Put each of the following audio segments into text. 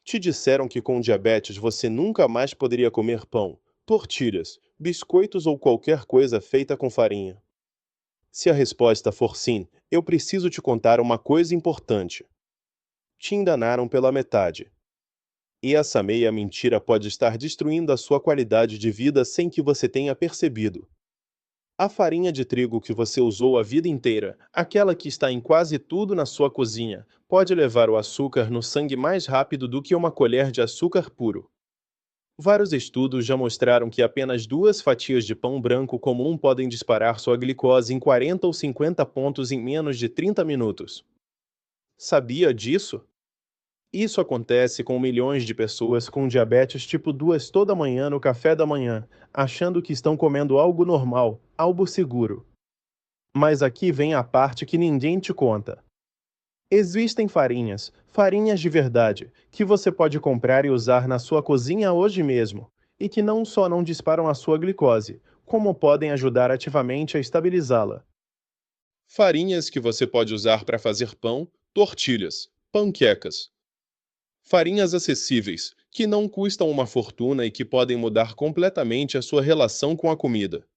Te disseram que com diabetes você nunca mais poderia comer pão, tortilhas, biscoitos ou qualquer coisa feita com farinha? Se a resposta for sim, eu preciso te contar uma coisa importante. Te enganaram pela metade. E essa meia mentira pode estar destruindo a sua qualidade de vida sem que você tenha percebido. A farinha de trigo que você usou a vida inteira, aquela que está em quase tudo na sua cozinha, pode levar o açúcar no sangue mais rápido do que uma colher de açúcar puro. Vários estudos já mostraram que apenas 2 fatias de pão branco comum podem disparar sua glicose em 40 ou 50 pontos em menos de 30 minutos. Sabia disso? Isso acontece com milhões de pessoas com diabetes tipo 2 toda manhã no café da manhã, achando que estão comendo algo normal, algo seguro. Mas aqui vem a parte que ninguém te conta. Existem farinhas, farinhas de verdade, que você pode comprar e usar na sua cozinha hoje mesmo, e que não só não disparam a sua glicose, como podem ajudar ativamente a estabilizá-la. Farinhas que você pode usar para fazer pão, tortilhas, panquecas. Farinhas acessíveis, que não custam uma fortuna e que podem mudar completamente a sua relação com a comida.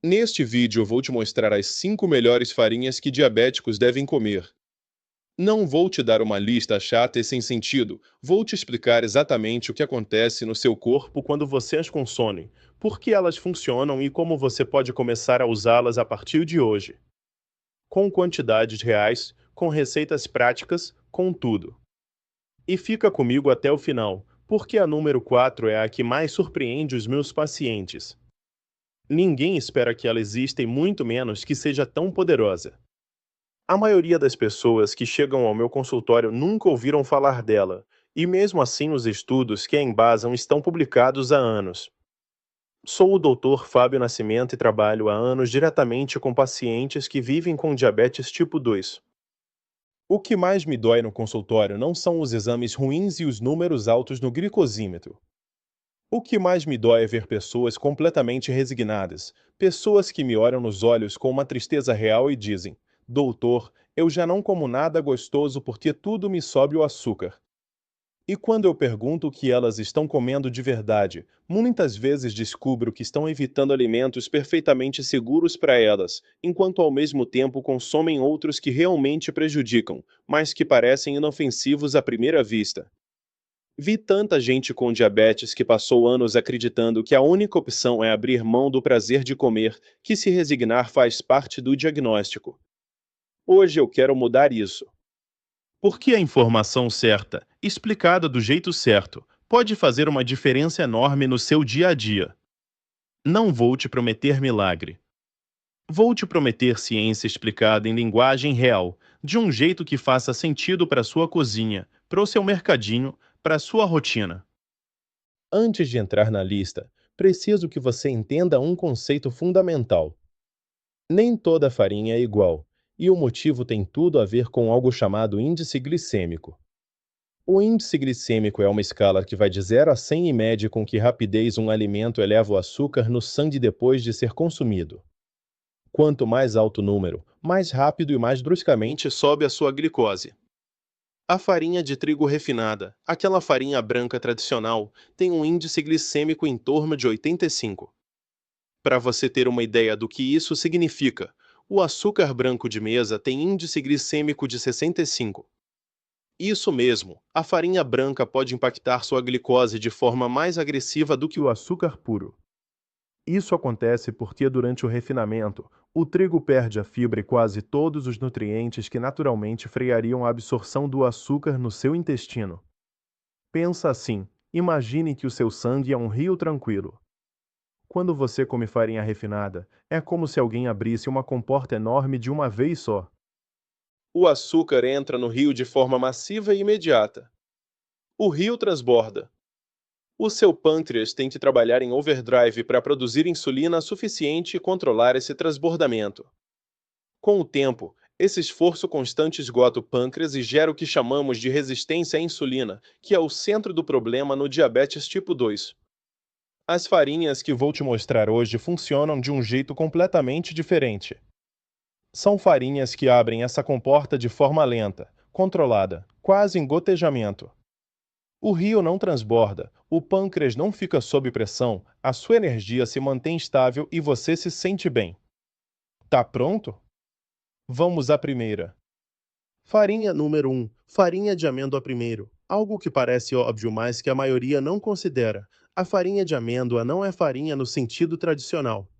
Neste vídeo eu vou te mostrar as 5 melhores farinhas que diabéticos devem comer. Não vou te dar uma lista chata e sem sentido, vou te explicar exatamente o que acontece no seu corpo quando você as consome, por que elas funcionam e como você pode começar a usá-las a partir de hoje. Com quantidades reais, com receitas práticas, com tudo. E fica comigo até o final, porque a número 4 é a que mais surpreende os meus pacientes. Ninguém espera que ela exista e muito menos que seja tão poderosa. A maioria das pessoas que chegam ao meu consultório nunca ouviram falar dela, e mesmo assim os estudos que a embasam estão publicados há anos. Sou o Dr. Fábio Nascimento e trabalho há anos diretamente com pacientes que vivem com diabetes tipo 2. O que mais me dói no consultório não são os exames ruins e os números altos no glicosímetro. O que mais me dói é ver pessoas completamente resignadas, pessoas que me olham nos olhos com uma tristeza real e dizem: Doutor, eu já não como nada gostoso porque tudo me sobe o açúcar. E quando eu pergunto o que elas estão comendo de verdade, muitas vezes descubro que estão evitando alimentos perfeitamente seguros para elas, enquanto ao mesmo tempo consomem outros que realmente prejudicam, mas que parecem inofensivos à primeira vista. Vi tanta gente com diabetes que passou anos acreditando que a única opção é abrir mão do prazer de comer, que se resignar faz parte do diagnóstico. Hoje eu quero mudar isso. Porque a informação certa, explicada do jeito certo, pode fazer uma diferença enorme no seu dia a dia. Não vou te prometer milagre. Vou te prometer ciência explicada em linguagem real, de um jeito que faça sentido para sua cozinha, para o seu mercadinho, para a sua rotina. Antes de entrar na lista, preciso que você entenda um conceito fundamental. Nem toda farinha é igual, e o motivo tem tudo a ver com algo chamado índice glicêmico. O índice glicêmico é uma escala que vai de 0 a 100 e mede com que rapidez um alimento eleva o açúcar no sangue depois de ser consumido. Quanto mais alto o número, mais rápido e mais bruscamente sobe a sua glicose. A farinha de trigo refinada, aquela farinha branca tradicional, tem um índice glicêmico em torno de 85. Para você ter uma ideia do que isso significa, o açúcar branco de mesa tem índice glicêmico de 65. Isso mesmo, a farinha branca pode impactar sua glicose de forma mais agressiva do que o açúcar puro. Isso acontece porque, durante o refinamento, o trigo perde a fibra e quase todos os nutrientes que naturalmente freariam a absorção do açúcar no seu intestino. Pensa assim: imagine que o seu sangue é um rio tranquilo. Quando você come farinha refinada, é como se alguém abrisse uma comporta enorme de uma vez só. O açúcar entra no rio de forma massiva e imediata. O rio transborda. O seu pâncreas tem que trabalhar em overdrive para produzir insulina suficiente e controlar esse transbordamento. Com o tempo, esse esforço constante esgota o pâncreas e gera o que chamamos de resistência à insulina, que é o centro do problema no diabetes tipo 2. As farinhas que vou te mostrar hoje funcionam de um jeito completamente diferente. São farinhas que abrem essa comporta de forma lenta, controlada, quase em gotejamento. O rio não transborda, o pâncreas não fica sob pressão, a sua energia se mantém estável e você se sente bem. Tá pronto? Vamos à primeira. Farinha número 1. Farinha de amêndoa primeiro. Algo que parece óbvio, mas que a maioria não considera. A farinha de amêndoa não é farinha no sentido tradicional.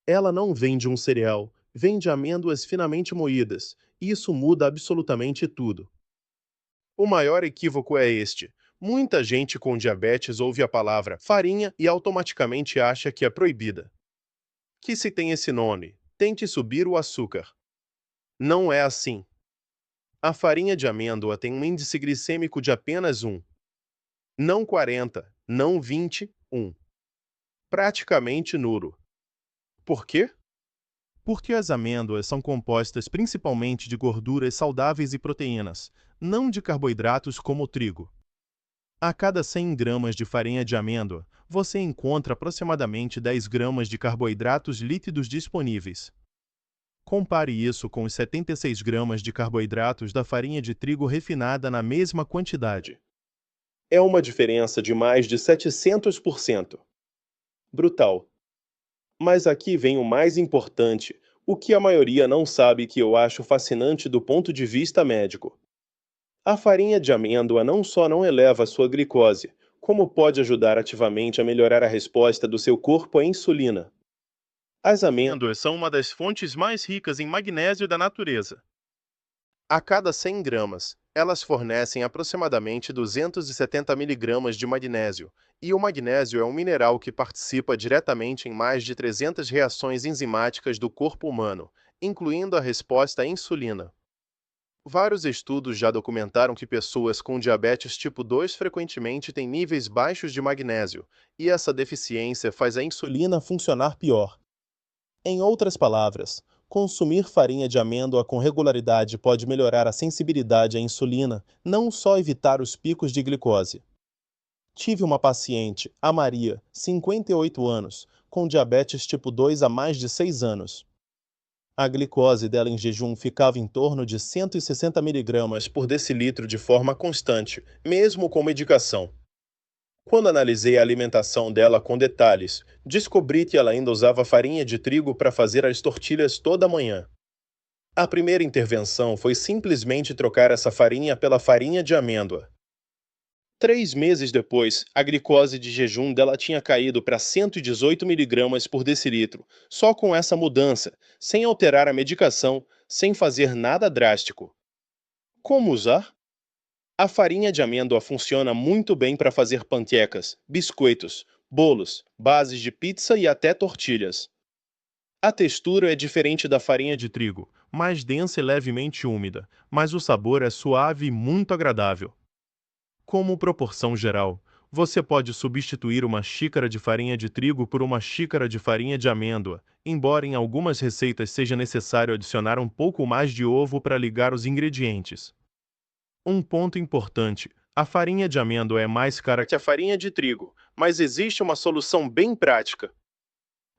Ela não vem de um cereal, vem de amêndoas finamente moídas. E isso muda absolutamente tudo. O maior equívoco é este. Muita gente com diabetes ouve a palavra farinha e automaticamente acha que é proibida. Que se tem esse nome, tente subir o açúcar. Não é assim. A farinha de amêndoa tem um índice glicêmico de apenas 1. Não 40, não 20, 1. Praticamente nulo. Por quê? Porque as amêndoas são compostas principalmente de gorduras saudáveis e proteínas, não de carboidratos como o trigo. A cada 100 gramas de farinha de amêndoa, você encontra aproximadamente 10 gramas de carboidratos líquidos disponíveis. Compare isso com os 76 gramas de carboidratos da farinha de trigo refinada na mesma quantidade. É uma diferença de mais de 700%. Brutal. Mas aqui vem o mais importante, o que a maioria não sabe que eu acho fascinante do ponto de vista médico. A farinha de amêndoa não só não eleva a sua glicose, como pode ajudar ativamente a melhorar a resposta do seu corpo à insulina. As amêndoas são uma das fontes mais ricas em magnésio da natureza. A cada 100 gramas, elas fornecem aproximadamente 270 miligramas de magnésio, e o magnésio é um mineral que participa diretamente em mais de 300 reações enzimáticas do corpo humano, incluindo a resposta à insulina. Vários estudos já documentaram que pessoas com diabetes tipo 2 frequentemente têm níveis baixos de magnésio, e essa deficiência faz a insulina funcionar pior. Em outras palavras, consumir farinha de amêndoa com regularidade pode melhorar a sensibilidade à insulina, não só evitar os picos de glicose. Tive uma paciente, a Maria, 58 anos, com diabetes tipo 2 há mais de 6 anos. A glicose dela em jejum ficava em torno de 160 miligramas por decilitro de forma constante, mesmo com medicação. Quando analisei a alimentação dela com detalhes, descobri que ela ainda usava farinha de trigo para fazer as tortilhas toda manhã. A primeira intervenção foi simplesmente trocar essa farinha pela farinha de amêndoa. 3 meses depois, a glicose de jejum dela tinha caído para 118 miligramas por decilitro, só com essa mudança, sem alterar a medicação, sem fazer nada drástico. Como usar? A farinha de amêndoa funciona muito bem para fazer panquecas, biscoitos, bolos, bases de pizza e até tortilhas. A textura é diferente da farinha de trigo, mais densa e levemente úmida, mas o sabor é suave e muito agradável. Como proporção geral, você pode substituir uma xícara de farinha de trigo por uma xícara de farinha de amêndoa, embora em algumas receitas seja necessário adicionar um pouco mais de ovo para ligar os ingredientes. Um ponto importante: a farinha de amêndoa é mais cara que a farinha de trigo, mas existe uma solução bem prática.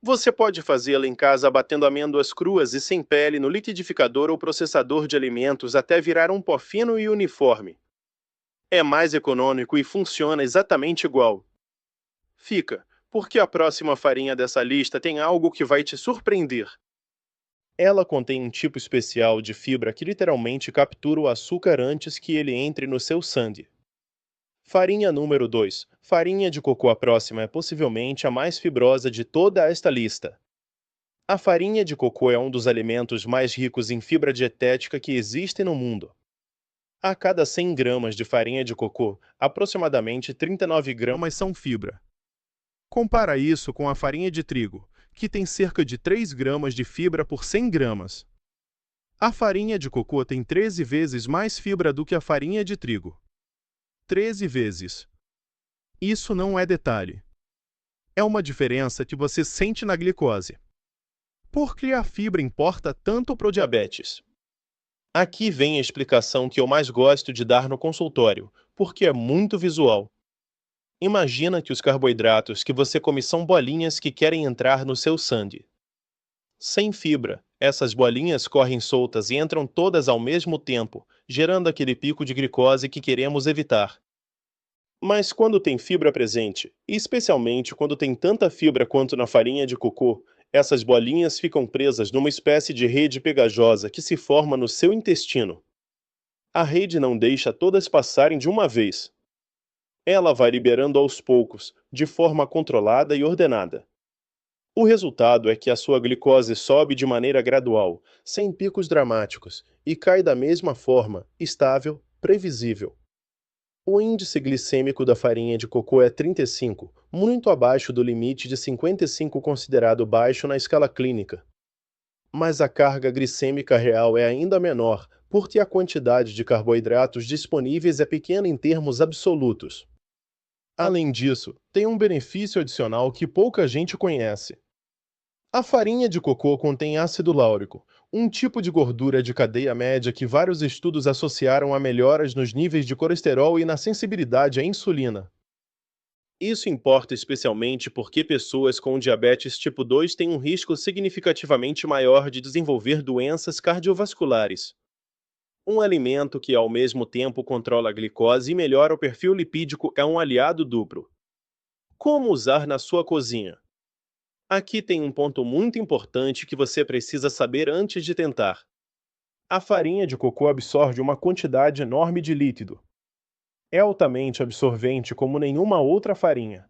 Você pode fazê-la em casa batendo amêndoas cruas e sem pele no liquidificador ou processador de alimentos até virar um pó fino e uniforme. É mais econômico e funciona exatamente igual. Fica, porque a próxima farinha dessa lista tem algo que vai te surpreender. Ela contém um tipo especial de fibra que literalmente captura o açúcar antes que ele entre no seu sangue. Farinha número 2. Farinha de coco. A próxima é possivelmente a mais fibrosa de toda esta lista. A farinha de coco é um dos alimentos mais ricos em fibra dietética que existem no mundo. A cada 100 gramas de farinha de cocô, aproximadamente 39 gramas são fibra. Compara isso com a farinha de trigo, que tem cerca de 3 gramas de fibra por 100 gramas. A farinha de cocô tem 13 vezes mais fibra do que a farinha de trigo. 13 vezes. Isso não é detalhe. É uma diferença que você sente na glicose. Por que a fibra importa tanto para o diabetes? Aqui vem a explicação que eu mais gosto de dar no consultório, porque é muito visual. Imagina que os carboidratos que você come são bolinhas que querem entrar no seu sangue. Sem fibra, essas bolinhas correm soltas e entram todas ao mesmo tempo, gerando aquele pico de glicose que queremos evitar. Mas quando tem fibra presente, e especialmente quando tem tanta fibra quanto na farinha de cocô, essas bolinhas ficam presas numa espécie de rede pegajosa que se forma no seu intestino. A rede não deixa todas passarem de uma vez. Ela vai liberando aos poucos, de forma controlada e ordenada. O resultado é que a sua glicose sobe de maneira gradual, sem picos dramáticos, e cai da mesma forma, estável, previsível. O índice glicêmico da farinha de cocô é 35, muito abaixo do limite de 55 considerado baixo na escala clínica. Mas a carga glicêmica real é ainda menor, porque a quantidade de carboidratos disponíveis é pequena em termos absolutos. Além disso, tem um benefício adicional que pouca gente conhece. A farinha de cocô contém ácido láurico, um tipo de gordura de cadeia média que vários estudos associaram a melhoras nos níveis de colesterol e na sensibilidade à insulina. Isso importa especialmente porque pessoas com diabetes tipo 2 têm um risco significativamente maior de desenvolver doenças cardiovasculares. Um alimento que ao mesmo tempo controla a glicose e melhora o perfil lipídico é um aliado duplo. Como usar na sua cozinha? Aqui tem um ponto muito importante que você precisa saber antes de tentar. A farinha de cocô absorve uma quantidade enorme de líquido. É altamente absorvente como nenhuma outra farinha.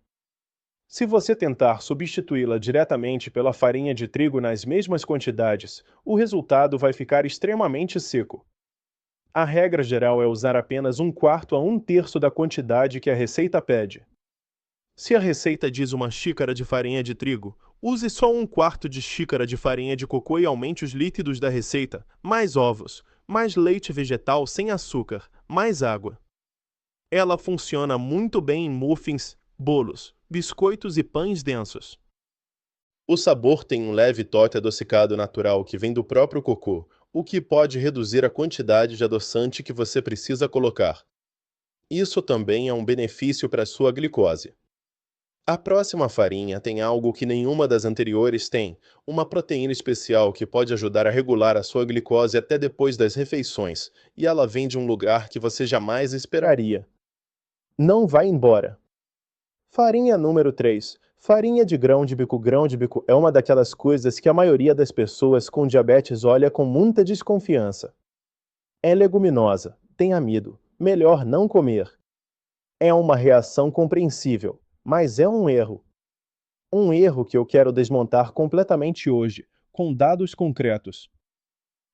Se você tentar substituí-la diretamente pela farinha de trigo nas mesmas quantidades, o resultado vai ficar extremamente seco. A regra geral é usar apenas um quarto a um terço da quantidade que a receita pede. Se a receita diz uma xícara de farinha de trigo, use só um quarto de xícara de farinha de cocô e aumente os líquidos da receita, mais ovos, mais leite vegetal sem açúcar, mais água. Ela funciona muito bem em muffins, bolos, biscoitos e pães densos. O sabor tem um leve toque adocicado natural que vem do próprio cocô, o que pode reduzir a quantidade de adoçante que você precisa colocar. Isso também é um benefício para a sua glicose. A próxima farinha tem algo que nenhuma das anteriores tem, uma proteína especial que pode ajudar a regular a sua glicose até depois das refeições, e ela vem de um lugar que você jamais esperaria. Não vai embora. Farinha número 3. Farinha de grão de bico. Grão de bico é uma daquelas coisas que a maioria das pessoas com diabetes olha com muita desconfiança. É leguminosa, tem amido, melhor não comer. É uma reação compreensível, mas é um erro. Um erro que eu quero desmontar completamente hoje, com dados concretos.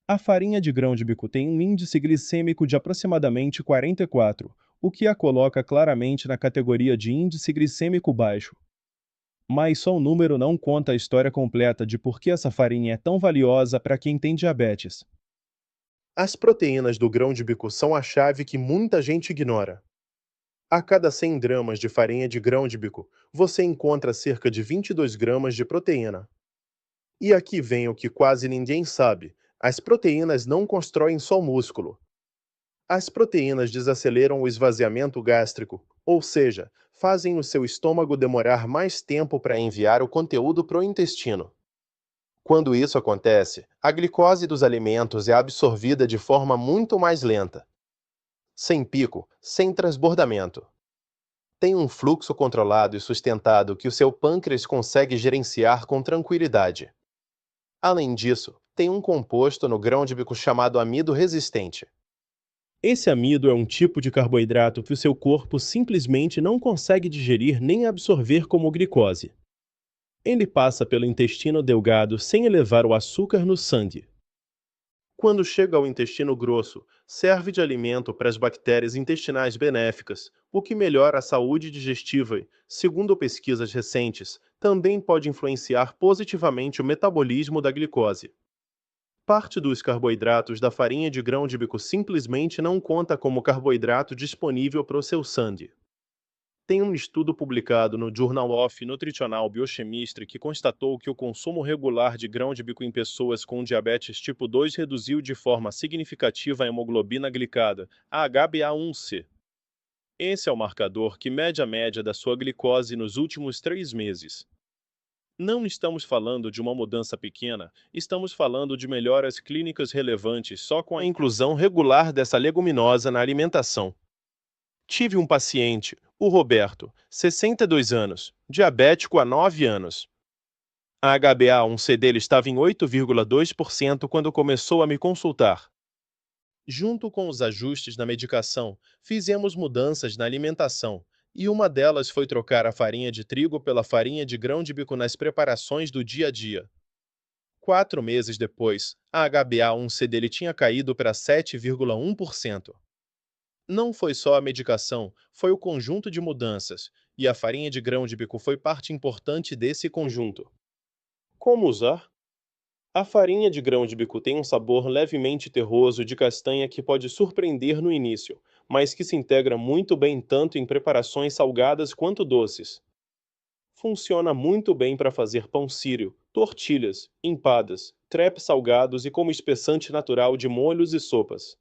A farinha de grão de bico tem um índice glicêmico de aproximadamente 44, o que a coloca claramente na categoria de índice glicêmico baixo. Mas só o número não conta a história completa de por que essa farinha é tão valiosa para quem tem diabetes. As proteínas do grão de bico são a chave que muita gente ignora. A cada 100 gramas de farinha de grão de bico, você encontra cerca de 22 gramas de proteína. E aqui vem o que quase ninguém sabe: as proteínas não constroem só músculo. As proteínas desaceleram o esvaziamento gástrico, ou seja, fazem o seu estômago demorar mais tempo para enviar o conteúdo para o intestino. Quando isso acontece, a glicose dos alimentos é absorvida de forma muito mais lenta, sem pico, sem transbordamento. Tem um fluxo controlado e sustentado que o seu pâncreas consegue gerenciar com tranquilidade. Além disso, tem um composto no grão de bico chamado amido resistente. Esse amido é um tipo de carboidrato que o seu corpo simplesmente não consegue digerir nem absorver como glicose. Ele passa pelo intestino delgado sem elevar o açúcar no sangue. Quando chega ao intestino grosso, serve de alimento para as bactérias intestinais benéficas, o que melhora a saúde digestiva e, segundo pesquisas recentes, também pode influenciar positivamente o metabolismo da glicose. Parte dos carboidratos da farinha de grão de bico simplesmente não conta como carboidrato disponível para o seu sangue. Tem um estudo publicado no Journal of Nutritional Biochemistry que constatou que o consumo regular de grão de bico em pessoas com diabetes tipo 2 reduziu de forma significativa a hemoglobina glicada, a HbA1c. Esse é o marcador que mede a média da sua glicose nos últimos 3 meses. Não estamos falando de uma mudança pequena, estamos falando de melhoras clínicas relevantes só com a inclusão regular dessa leguminosa na alimentação. Tive um paciente, O Roberto, 62 anos, diabético há 9 anos. A HbA1c dele estava em 8,2% quando começou a me consultar. Junto com os ajustes na medicação, fizemos mudanças na alimentação, e uma delas foi trocar a farinha de trigo pela farinha de grão de bico nas preparações do dia a dia. 4 meses depois, a HbA1c dele tinha caído para 7,1%. Não foi só a medicação, foi o conjunto de mudanças, e a farinha de grão de bico foi parte importante desse conjunto. Como usar? A farinha de grão de bico tem um sabor levemente terroso de castanha que pode surpreender no início, mas que se integra muito bem tanto em preparações salgadas quanto doces. Funciona muito bem para fazer pão sírio, tortilhas, empadas, crepes salgados e como espessante natural de molhos e sopas.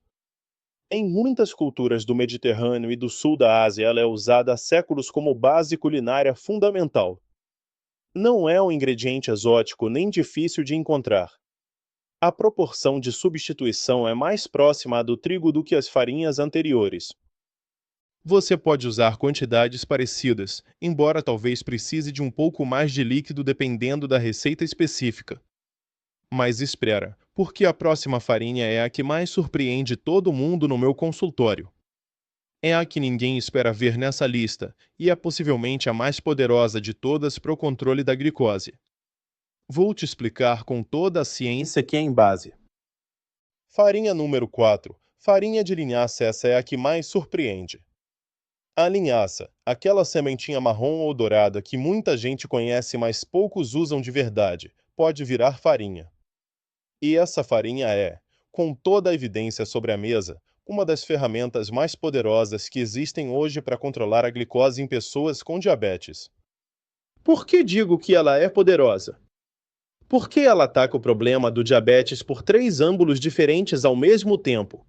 Em muitas culturas do Mediterrâneo e do sul da Ásia, ela é usada há séculos como base culinária fundamental. Não é um ingrediente exótico nem difícil de encontrar. A proporção de substituição é mais próxima à do trigo do que as farinhas anteriores. Você pode usar quantidades parecidas, embora talvez precise de um pouco mais de líquido dependendo da receita específica. Mas espera, porque a próxima farinha é a que mais surpreende todo mundo no meu consultório. É a que ninguém espera ver nessa lista, e é possivelmente a mais poderosa de todas para o controle da glicose. Vou te explicar com toda a ciência que é em base. Farinha número 4. Farinha de linhaça, essa é a que mais surpreende. A linhaça, aquela sementinha marrom ou dourada que muita gente conhece, mas poucos usam de verdade, pode virar farinha. E essa farinha é, com toda a evidência sobre a mesa, uma das ferramentas mais poderosas que existem hoje para controlar a glicose em pessoas com diabetes. Por que digo que ela é poderosa? Porque ela ataca o problema do diabetes por 3 ângulos diferentes ao mesmo tempo.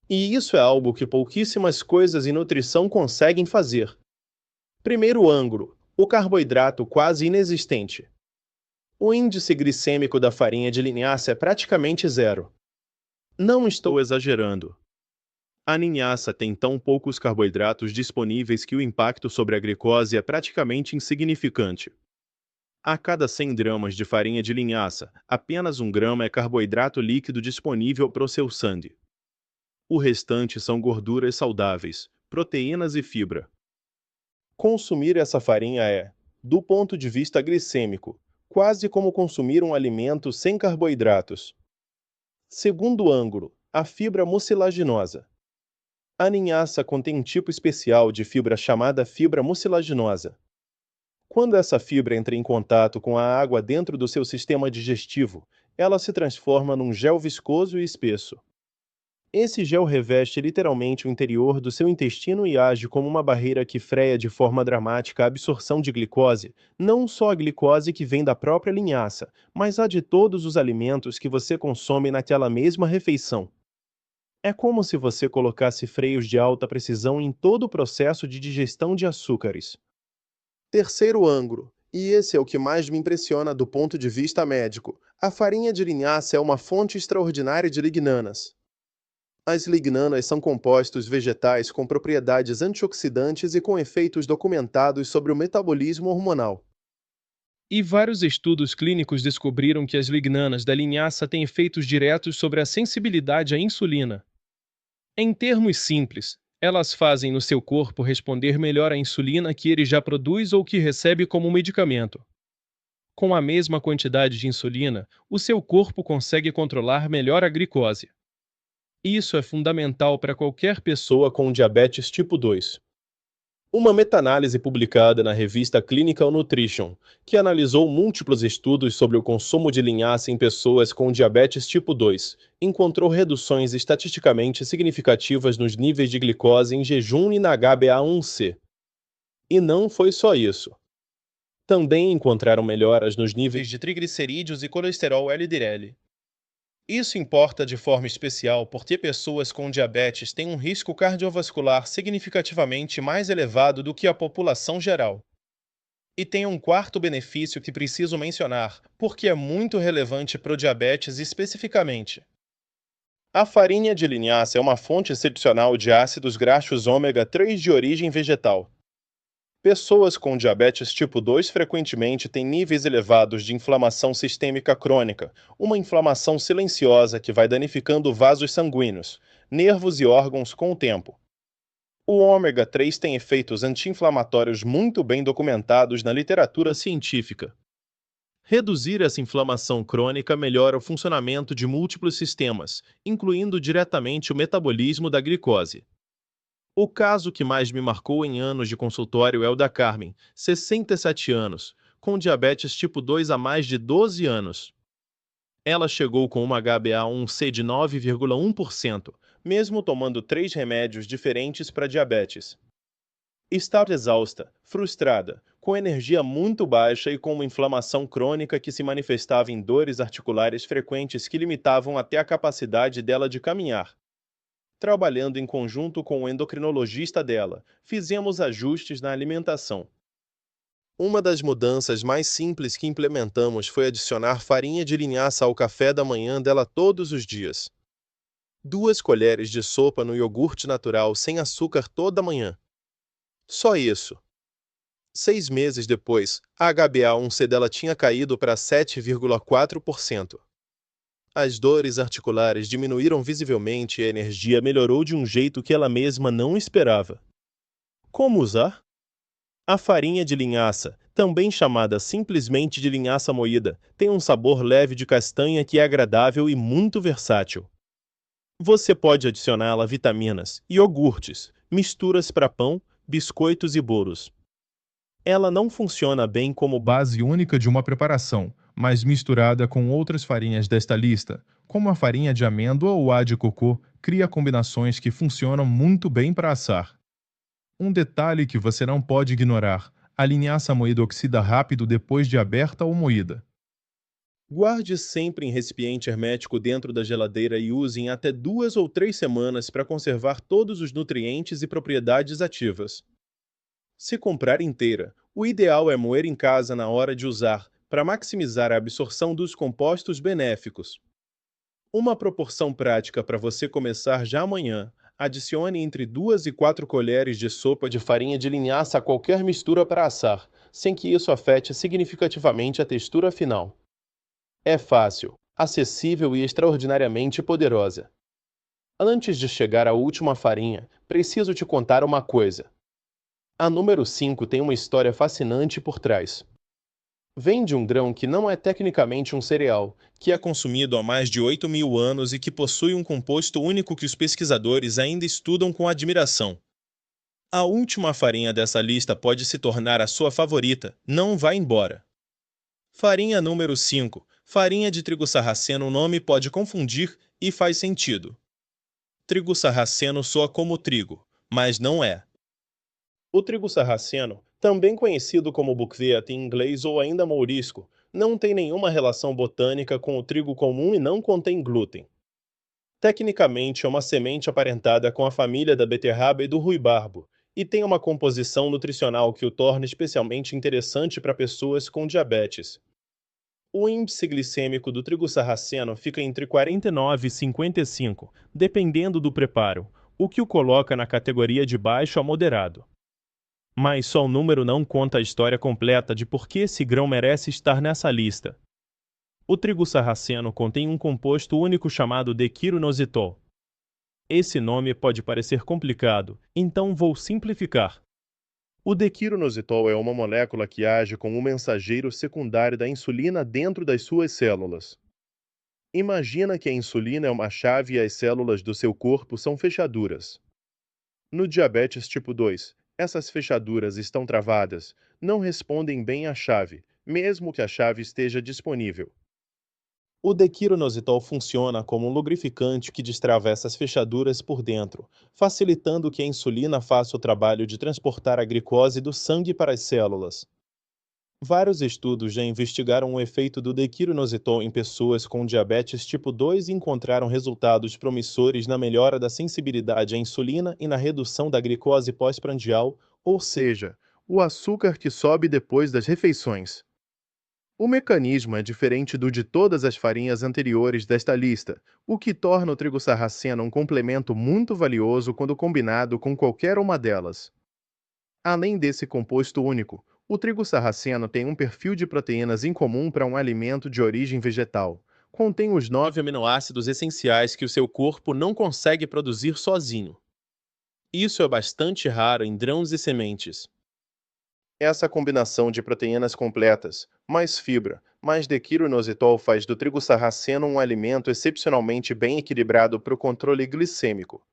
E isso é algo que pouquíssimas coisas em nutrição conseguem fazer. Primeiro ângulo, o carboidrato quase inexistente. O índice glicêmico da farinha de linhaça é praticamente zero. Não estou exagerando. A linhaça tem tão poucos carboidratos disponíveis que o impacto sobre a glicose é praticamente insignificante. A cada 100 gramas de farinha de linhaça, apenas 1 grama é carboidrato líquido disponível para o seu sangue. O restante são gorduras saudáveis, proteínas e fibra. Consumir essa farinha é, do ponto de vista glicêmico, quase como consumir um alimento sem carboidratos. Segundo ângulo, a fibra mucilaginosa. A linhaça contém um tipo especial de fibra chamada fibra mucilaginosa. Quando essa fibra entra em contato com a água dentro do seu sistema digestivo, ela se transforma num gel viscoso e espesso. Esse gel reveste literalmente o interior do seu intestino e age como uma barreira que freia de forma dramática a absorção de glicose, não só a glicose que vem da própria linhaça, mas a de todos os alimentos que você consome naquela mesma refeição. É como se você colocasse freios de alta precisão em todo o processo de digestão de açúcares. Terceiro ângulo, e esse é o que mais me impressiona do ponto de vista médico, a farinha de linhaça é uma fonte extraordinária de lignanas. As lignanas são compostos vegetais com propriedades antioxidantes e com efeitos documentados sobre o metabolismo hormonal. E vários estudos clínicos descobriram que as lignanas da linhaça têm efeitos diretos sobre a sensibilidade à insulina. Em termos simples, elas fazem no seu corpo responder melhor à insulina que ele já produz ou que recebe como medicamento. Com a mesma quantidade de insulina, o seu corpo consegue controlar melhor a glicose. Isso é fundamental para qualquer pessoa com diabetes tipo 2. Uma meta-análise publicada na revista Clinical Nutrition, que analisou múltiplos estudos sobre o consumo de linhaça em pessoas com diabetes tipo 2, encontrou reduções estatisticamente significativas nos níveis de glicose em jejum e na HbA1c. E não foi só isso. Também encontraram melhoras nos níveis de triglicerídeos e colesterol LDL. Isso importa de forma especial porque pessoas com diabetes têm um risco cardiovascular significativamente mais elevado do que a população geral. E tem um quarto benefício que preciso mencionar, porque é muito relevante para o diabetes especificamente. A farinha de linhaça é uma fonte excepcional de ácidos graxos ômega 3 de origem vegetal. Pessoas com diabetes tipo 2 frequentemente têm níveis elevados de inflamação sistêmica crônica, uma inflamação silenciosa que vai danificando vasos sanguíneos, nervos e órgãos com o tempo. O ômega 3 tem efeitos anti-inflamatórios muito bem documentados na literatura científica. Reduzir essa inflamação crônica melhora o funcionamento de múltiplos sistemas, incluindo diretamente o metabolismo da glicose. O caso que mais me marcou em anos de consultório é o da Carmen, 67 anos, com diabetes tipo 2 há mais de 12 anos. Ela chegou com uma HbA1c de 9,1%, mesmo tomando 3 remédios diferentes para diabetes. Estava exausta, frustrada, com energia muito baixa e com uma inflamação crônica que se manifestava em dores articulares frequentes que limitavam até a capacidade dela de caminhar. Trabalhando em conjunto com o endocrinologista dela, fizemos ajustes na alimentação. Uma das mudanças mais simples que implementamos foi adicionar farinha de linhaça ao café da manhã dela todos os dias. 2 colheres de sopa no iogurte natural sem açúcar toda manhã. Só isso. 6 meses depois, a HbA1c dela tinha caído para 7,4%. As dores articulares diminuíram visivelmente e a energia melhorou de um jeito que ela mesma não esperava. Como usar? A farinha de linhaça, também chamada simplesmente de linhaça moída, tem um sabor leve de castanha que é agradável e muito versátil. Você pode adicioná-la a vitaminas, iogurtes, misturas para pão, biscoitos e bolos. Ela não funciona bem como base única de uma preparação, mas misturada com outras farinhas desta lista, como a farinha de amêndoa ou a de cocô, cria combinações que funcionam muito bem para assar. Um detalhe que você não pode ignorar: a linhaça moída oxida rápido depois de aberta ou moída. Guarde sempre em recipiente hermético dentro da geladeira e use em até 2 ou 3 semanas para conservar todos os nutrientes e propriedades ativas. Se comprar inteira, o ideal é moer em casa na hora de usar, para maximizar a absorção dos compostos benéficos. Uma proporção prática para você começar já amanhã: adicione entre 2 e 4 colheres de sopa de farinha de linhaça a qualquer mistura para assar, sem que isso afete significativamente a textura final. É fácil, acessível e extraordinariamente poderosa. Antes de chegar à última farinha, preciso te contar uma coisa. A número 5 tem uma história fascinante por trás. Vem de um grão que não é tecnicamente um cereal, que é consumido há mais de 8.000 anos e que possui um composto único que os pesquisadores ainda estudam com admiração. A última farinha dessa lista pode se tornar a sua favorita, não vá embora. Farinha número 5, farinha de trigo sarraceno. O nome pode confundir e faz sentido. Trigo sarraceno soa como trigo, mas não é. O trigo sarraceno, também conhecido como buckwheat em inglês ou ainda mourisco, não tem nenhuma relação botânica com o trigo comum e não contém glúten. Tecnicamente é uma semente aparentada com a família da beterraba e do ruibarbo, e tem uma composição nutricional que o torna especialmente interessante para pessoas com diabetes. O índice glicêmico do trigo sarraceno fica entre 49 e 55, dependendo do preparo, o que o coloca na categoria de baixo a moderado. Mas só o número não conta a história completa de por que esse grão merece estar nessa lista. O trigo sarraceno contém um composto único chamado dequiroinositol. Esse nome pode parecer complicado, então vou simplificar. O dequiroinositol é uma molécula que age como um mensageiro secundário da insulina dentro das suas células. Imagina que a insulina é uma chave e as células do seu corpo são fechaduras. No diabetes tipo 2, essas fechaduras estão travadas, não respondem bem à chave, mesmo que a chave esteja disponível. O dequiroinositol funciona como um lubrificante que destrava essas fechaduras por dentro, facilitando que a insulina faça o trabalho de transportar a glicose do sangue para as células. Vários estudos já investigaram o efeito do dequiroinositol em pessoas com diabetes tipo 2 e encontraram resultados promissores na melhora da sensibilidade à insulina e na redução da glicose pós-prandial, ou seja, o açúcar que sobe depois das refeições. O mecanismo é diferente do de todas as farinhas anteriores desta lista, o que torna o trigo sarraceno um complemento muito valioso quando combinado com qualquer uma delas. Além desse composto único, o trigo sarraceno tem um perfil de proteínas incomum para um alimento de origem vegetal. Contém os 9 aminoácidos essenciais que o seu corpo não consegue produzir sozinho. Isso é bastante raro em grãos e sementes. Essa combinação de proteínas completas, mais fibra, mais dequiroinositol faz do trigo sarraceno um alimento excepcionalmente bem equilibrado para o controle glicêmico.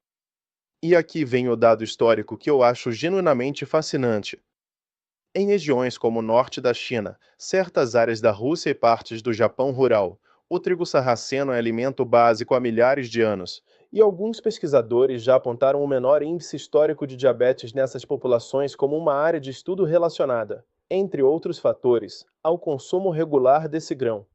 E aqui vem o dado histórico que eu acho genuinamente fascinante. Em regiões como o norte da China, certas áreas da Rússia e partes do Japão rural, o trigo sarraceno é alimento básico há milhares de anos, e alguns pesquisadores já apontaram um menor índice histórico de diabetes nessas populações como uma área de estudo relacionada, entre outros fatores, ao consumo regular desse grão.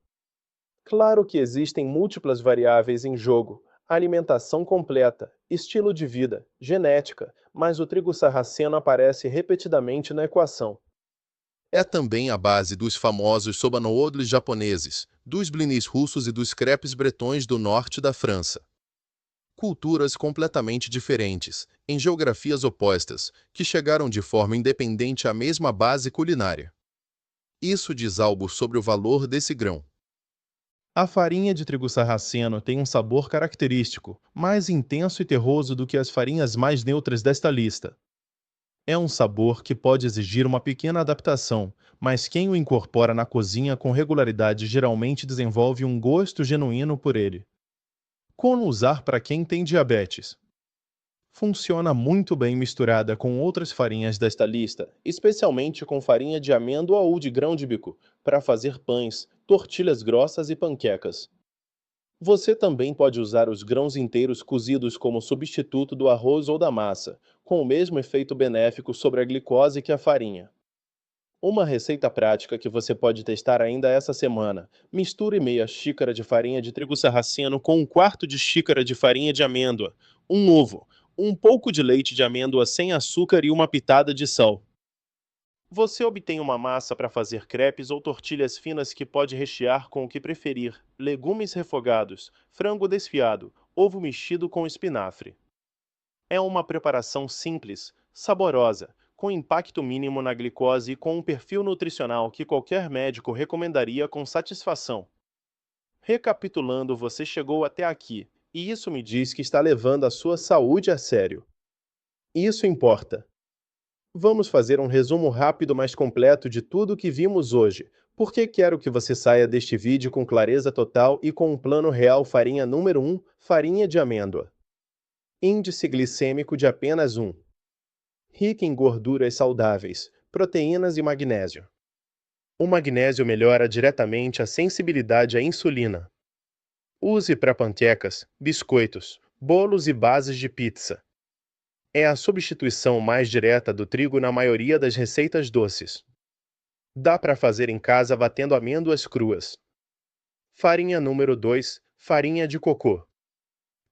Claro que existem múltiplas variáveis em jogo: alimentação completa, estilo de vida, genética, mas o trigo sarraceno aparece repetidamente na equação. É também a base dos famosos soba-noodles japoneses, dos blinis russos e dos crepes bretões do norte da França. Culturas completamente diferentes, em geografias opostas, que chegaram de forma independente à mesma base culinária. Isso diz algo sobre o valor desse grão. A farinha de trigo sarraceno tem um sabor característico, mais intenso e terroso do que as farinhas mais neutras desta lista. É um sabor que pode exigir uma pequena adaptação, mas quem o incorpora na cozinha com regularidade geralmente desenvolve um gosto genuíno por ele. Como usar para quem tem diabetes? Funciona muito bem misturada com outras farinhas desta lista, especialmente com farinha de amêndoa ou de grão de bico, para fazer pães, tortilhas grossas e panquecas. Você também pode usar os grãos inteiros cozidos como substituto do arroz ou da massa, com o mesmo efeito benéfico sobre a glicose que a farinha. Uma receita prática que você pode testar ainda essa semana: misture meia xícara de farinha de trigo sarraceno com um quarto de xícara de farinha de amêndoa, um ovo, um pouco de leite de amêndoa sem açúcar e uma pitada de sal. Você obtém uma massa para fazer crepes ou tortilhas finas que pode rechear com o que preferir: legumes refogados, frango desfiado, ovo mexido com espinafre. É uma preparação simples, saborosa, com impacto mínimo na glicose e com um perfil nutricional que qualquer médico recomendaria com satisfação. Recapitulando, você chegou até aqui, e isso me diz que está levando a sua saúde a sério. Isso importa. Vamos fazer um resumo rápido mais completo de tudo o que vimos hoje, porque quero que você saia deste vídeo com clareza total e com um plano real. Farinha número 1, farinha de amêndoa. Índice glicêmico de apenas 1. Rica em gorduras saudáveis, proteínas e magnésio. O magnésio melhora diretamente a sensibilidade à insulina. Use para panquecas, biscoitos, bolos e bases de pizza. É a substituição mais direta do trigo na maioria das receitas doces. Dá para fazer em casa batendo amêndoas cruas. Farinha número 2, farinha de cocô.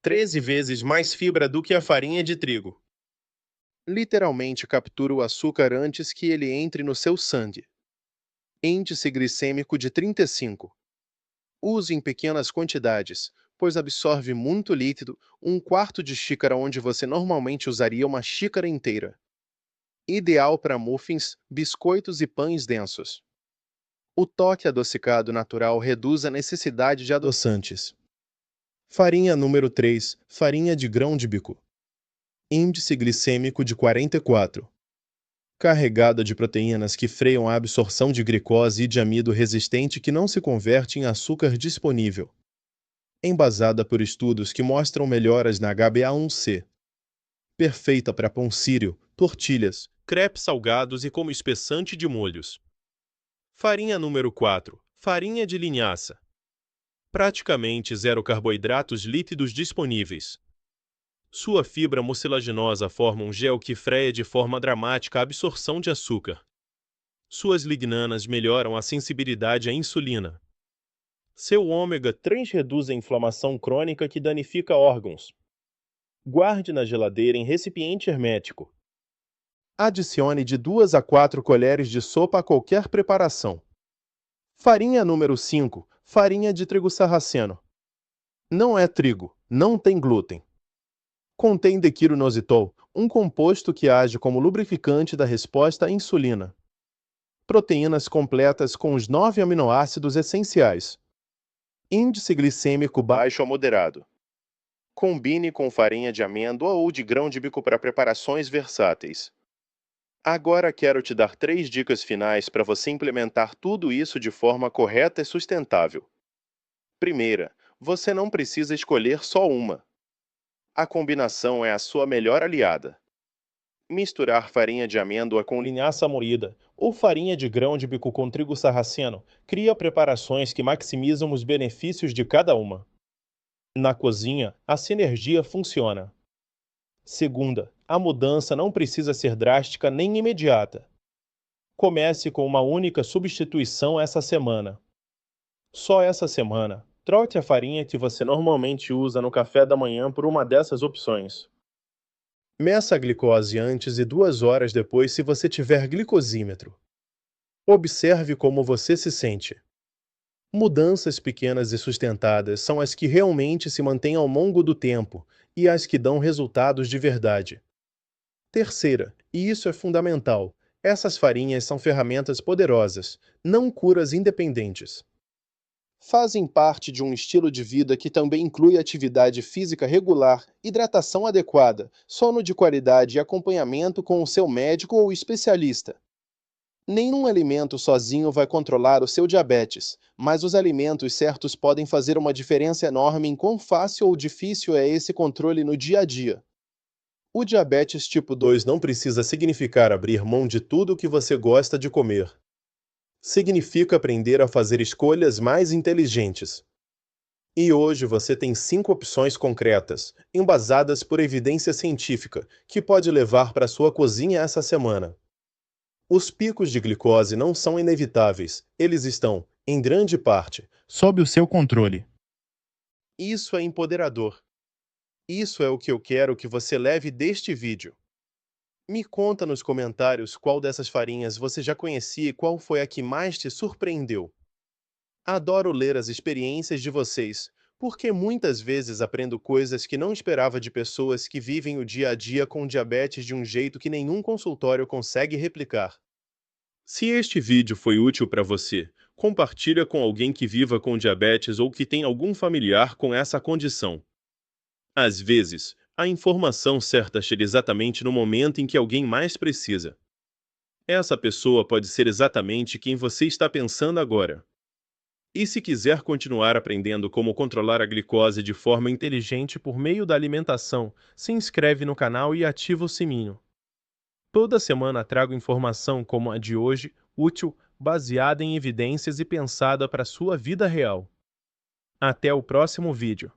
13 vezes mais fibra do que a farinha de trigo. Literalmente captura o açúcar antes que ele entre no seu sangue. Índice glicêmico de 35. Use em pequenas quantidades, pois absorve muito líquido, um quarto de xícara onde você normalmente usaria uma xícara inteira. Ideal para muffins, biscoitos e pães densos. O toque adocicado natural reduz a necessidade de adoçantes. Farinha número 3, farinha de grão de bico. Índice glicêmico de 44. Carregada de proteínas que freiam a absorção de glicose e de amido resistente que não se converte em açúcar disponível. Embasada por estudos que mostram melhoras na HbA1c. Perfeita para pão sírio, tortilhas, crepes salgados e como espessante de molhos. Farinha número 4, farinha de linhaça. Praticamente zero carboidratos lípidos disponíveis. Sua fibra mucilaginosa forma um gel que freia de forma dramática a absorção de açúcar. Suas lignanas melhoram a sensibilidade à insulina. Seu ômega 3 reduz a inflamação crônica que danifica órgãos. Guarde na geladeira em recipiente hermético. Adicione de 2 a 4 colheres de sopa a qualquer preparação. Farinha número 5, farinha de trigo sarraceno. Não é trigo, não tem glúten. Contém dequironositol, um composto que age como lubrificante da resposta à insulina. Proteínas completas com os 9 aminoácidos essenciais. Índice glicêmico baixo a moderado. Combine com farinha de amêndoa ou de grão de bico para preparações versáteis. Agora quero te dar 3 dicas finais para você implementar tudo isso de forma correta e sustentável. Primeira, você não precisa escolher só uma. A combinação é a sua melhor aliada. Misturar farinha de amêndoa com linhaça moída ou farinha de grão de bico com trigo sarraceno cria preparações que maximizam os benefícios de cada uma. Na cozinha, a sinergia funciona. Segunda, a mudança não precisa ser drástica nem imediata. Comece com uma única substituição essa semana. Só essa semana, troque a farinha que você normalmente usa no café da manhã por uma dessas opções. Meça a glicose antes e 2 horas depois se você tiver glicosímetro. Observe como você se sente. Mudanças pequenas e sustentadas são as que realmente se mantêm ao longo do tempo e as que dão resultados de verdade. Terceira, e isso é fundamental, essas farinhas são ferramentas poderosas, não curas independentes. Fazem parte de um estilo de vida que também inclui atividade física regular, hidratação adequada, sono de qualidade e acompanhamento com o seu médico ou especialista. Nenhum alimento sozinho vai controlar o seu diabetes, mas os alimentos certos podem fazer uma diferença enorme em quão fácil ou difícil é esse controle no dia a dia. O diabetes tipo 2 não precisa significar abrir mão de tudo o que você gosta de comer. Significa aprender a fazer escolhas mais inteligentes. E hoje você tem 5 opções concretas, embasadas por evidência científica, que pode levar para sua cozinha essa semana. Os picos de glicose não são inevitáveis, eles estão, em grande parte, sob o seu controle. Isso é empoderador. Isso é o que eu quero que você leve deste vídeo. Me conta nos comentários qual dessas farinhas você já conhecia e qual foi a que mais te surpreendeu. Adoro ler as experiências de vocês, porque muitas vezes aprendo coisas que não esperava de pessoas que vivem o dia a dia com diabetes de um jeito que nenhum consultório consegue replicar. Se este vídeo foi útil para você, compartilha com alguém que viva com diabetes ou que tem algum familiar com essa condição. Às vezes, a informação certa chega exatamente no momento em que alguém mais precisa. Essa pessoa pode ser exatamente quem você está pensando agora. E se quiser continuar aprendendo como controlar a glicose de forma inteligente por meio da alimentação, se inscreve no canal e ativa o sininho. Toda semana trago informação como a de hoje, útil, baseada em evidências e pensada para a sua vida real. Até o próximo vídeo.